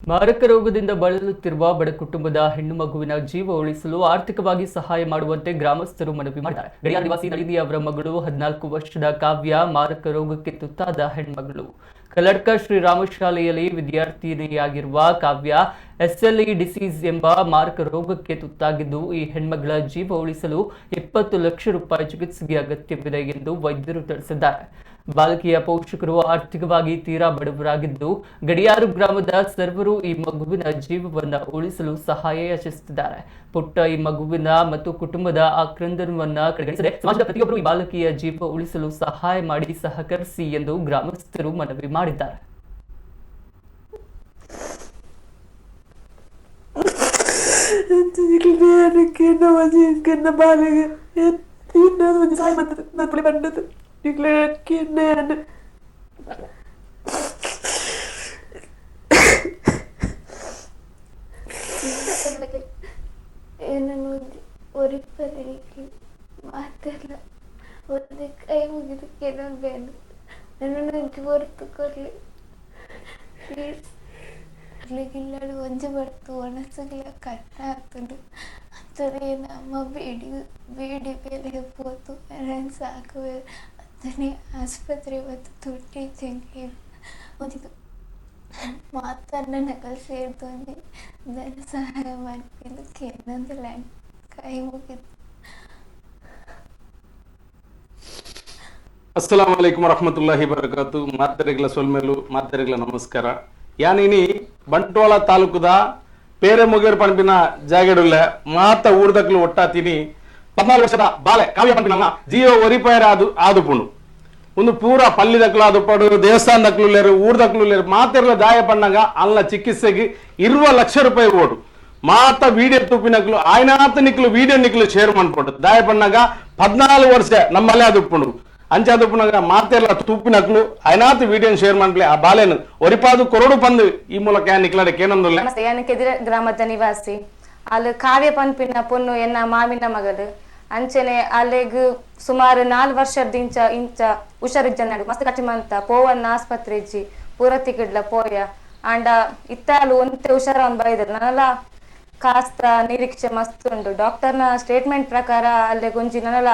ಮಾರಕ ರೋಗದಿಂದ ಬಳಲುತ್ತಿರುವ ಬಡ ಕುಟುಂಬದ ಹೆಣ್ಣು ಮಗುವಿನ ಜೀವ ಉಳಿಸಲು ಆರ್ಥಿಕವಾಗಿ ಸಹಾಯ ಮಾಡುವಂತೆ ಗ್ರಾಮಸ್ಥರು ಮನವಿ ಮಾಡಿದ್ದಾರೆ. ಗಡಿಯಾರ ನಿವಾಸಿ ನಳಿನಿ ಅವರ ಮಗಳು 14 ವರ್ಷದ ಕಾವ್ಯ ಮಾರಕ ರೋಗಕ್ಕೆ ತುತ್ತಾದ ಹೆಣ್ಮಗಳು. ಕಲ್ಲಡ್ಕ ಶ್ರೀರಾಮ ಶಾಲೆಯಲ್ಲಿ ವಿದ್ಯಾರ್ಥಿನಿಯಾಗಿರುವ ಕಾವ್ಯ SLE ಡಿಸೀಸ್ ಎಂಬ ಮಾರಕ ರೋಗಕ್ಕೆ ತುತ್ತಾಗಿದ್ದು, ಈ ಹೆಣ್ಮಗಳ ಜೀವ ಉಳಿಸಲು 20 ಲಕ್ಷ ರೂಪಾಯಿ ಚಿಕಿತ್ಸೆಗೆ ಅಗತ್ಯವಿದೆ ಎಂದು ವೈದ್ಯರು ತಿಳಿಸಿದ್ದಾರೆ. ಬಾಲಕಿಯ ಪೋಷಕರು ಆರ್ಥಿಕವಾಗಿ ತೀರಾ ಬಡವರಾಗಿದ್ದು, ಗಡಿಯಾರು ಗ್ರಾಮದ ಸರ್ವರು ಈ ಮಗುವಿನ ಜೀವವನ್ನು ಉಳಿಸಲು ಸಹಾಯ ಯಾಚಿಸುತ್ತಿದ್ದಾರೆ. ಪುಟ್ಟ ಈ ಮಗುವಿನ ಮತ್ತು ಕುಟುಂಬದ ಆಕ್ರಂದನವನ್ನ ಕಡೆಗಣಿಸದೆ ಸಮಾಜದ ಪ್ರತಿಯೊಬ್ಬರು ಈ ಬಾಲಕಿಯ ಜೀವ ಉಳಿಸಲು ಸಹಾಯ ಮಾಡಿ ಸಹಕರಿಸಿ ಎಂದು ಗ್ರಾಮಸ್ಥರು ಮನವಿ ಮಾಡಿದ್ದಾರೆ. ಒರಿಪದಲಿಕ್ಕೆ ಮಾತೆಲ್ಲ ಒಂದು ಕೈ ಮುಗಿದಕ್ಕೆ ಬೇನು ನನ್ನನ್ನು ಹೊರತು ಕೊಡಲಿ ಪ್ಲೀಸ್. ಅಲ್ಲಿಗಿಲ್ಲಡು ಒಂಜೆ ಬರ್ತು ಒಣಸಗಿಲ್ಲ ಕಟ್ಟ ಆಗ್ತದೆ ಅಂಥದ್ದೇ ನಮ್ಮ ಬೇಡಿ ಬೇಲೆ ಹೋತು ನನ್ನ ಸಾಕುವೆ ಅದನ್ನೇ ಆಸ್ಪತ್ರೆ ಮತ್ತು ತುಟ್ಟಿ ತೆಂಗಿ ಒಂದು ಮಾತನ್ನ ನಕಲ್ ಸೇರಿದೊಂದು ಧನ ಸಹಾಯ ಮಾಡ್ಕೊಳ್ಳಕ್ಕೆ ಏನೊಂದು ಲ್ಯಾಂಡ್ ಕೈ ಮುಗಿದು. ಅಸ್ಸಲಾಂ ವಲೈಕುಂ ವರಹಮತುಲ್ಲಾಹಿ ಬರಕಾತು. ಮಾತೆರೆಗ್ಲ ಸೊಲ್ಮೆಲು ಮಾತೆರೆಗ್ಲ ನಮಸ್ಕಾರ. ಯಾನಿನಿ ಬಂಟ್ವಾಳ ತಾಲೂಕುದ ಪೇರೆ ಮುಗೇರ್ ಪಂಪಿನ ಜಾಗೆಡುಲ್ಲ ಮಾತ ಊರ್ದಕ್ಲು ಒಟ್ಟಾತಿನಿ 14 ವರ್ಷದ ಬಾಲೆ ಕಾವ್ಯ ಪಂಪಿನ ಜೀವ ಒರಿಪೈರ ಆದುಪುಂಡು ಒಂದು ಪೂರ ಪಲ್ಲಿದಕ್ಲು ಆದುಪಡು ದೇವಸ್ಥಾನದಕ್ಲು ಲೇರು ಊರ್ದಕ್ಲು ಲೇರು ಮಾತೆರ್ಲ ದಾಯ ಪಣ್ಣಗ ಅಲ್ಲ ಚಿಕಿತ್ಸೆಗೆ 20 ಲಕ್ಷ ರೂಪಾಯಿ ಓಡು ಮಾತ ವೀಡಿಯೋ ತೂಪಿನಕ್ಲು ಆಯ್ನಾತ ನಿಕ್ಲು ವೀಡಿಯೋ ನಿಕ್ಲು ಶೇರ್ ಮಾಡ್ಕೊಡು ದಾಯ ಪಣ್ಣಗ 14 ವರ್ಷ ನಮ್ಮಲ್ಲೇ ಆದುಪುಂಡು ಅಂಚಾದುಪುನಗ ಮಾತೆರ್ಲ ತೂಪಿನಕ್ಲು ಆಯ್ನಾತ ವೀಡಿಯೋ ಶೇರ್ ಮಾಡ್ಲಿ ಆ ಬಾಲೆನು ಒರಿಪಾದು ಕೊರಡು ಬಂದು ಈ ಮೂಲಕ ನಿಕ್ಲಾಡಕ್ಕೆ ಏನೊಂದಿಲ್ಲ. ನಮಸ್ತೆ, ಯಾನ ಕೆದಿರ ಗ್ರಾಮದ ನಿವಾಸಿ. ಅಲ್ಲಿ ಕಾವ್ಯ ಪಂಪಿನ ಪೊನ್ನು ಎನ್ನ ಮಾಮಿನ ಮಗಳು ಅಂಚನೆ ಅಲ್ಲಿಗ್ ಸುಮಾರು 4 ವರ್ಷದ ಇಂಚ ಹುಷಾರಿಜ್ಜ ಮಸ್ತ್ ಕಟ್ಟಿಮಂತ ಪೋವನ್ನ ಆಸ್ಪತ್ರೆ ಇಜ್ಜಿ ಪೂರತಿಗಿಡ್ಲ ಪೋಯ ಅಂಡ ಇತ್ತಾಲು ಒಂತೆ ಹುಷಾರ ಒಂದು ಬೈದ್ರು ನನ್ನಲ್ಲ ಕಾಸ್ತ ನಿರೀಕ್ಷೆ ಮಸ್ತ್ ಉಂಡು. ಡಾಕ್ಟರ್ನ ಸ್ಟೇಟ್ಮೆಂಟ್ ಪ್ರಕಾರ ಅಲ್ಲೇ ಗೊಂಜಿ ನನ್ನಲ್ಲ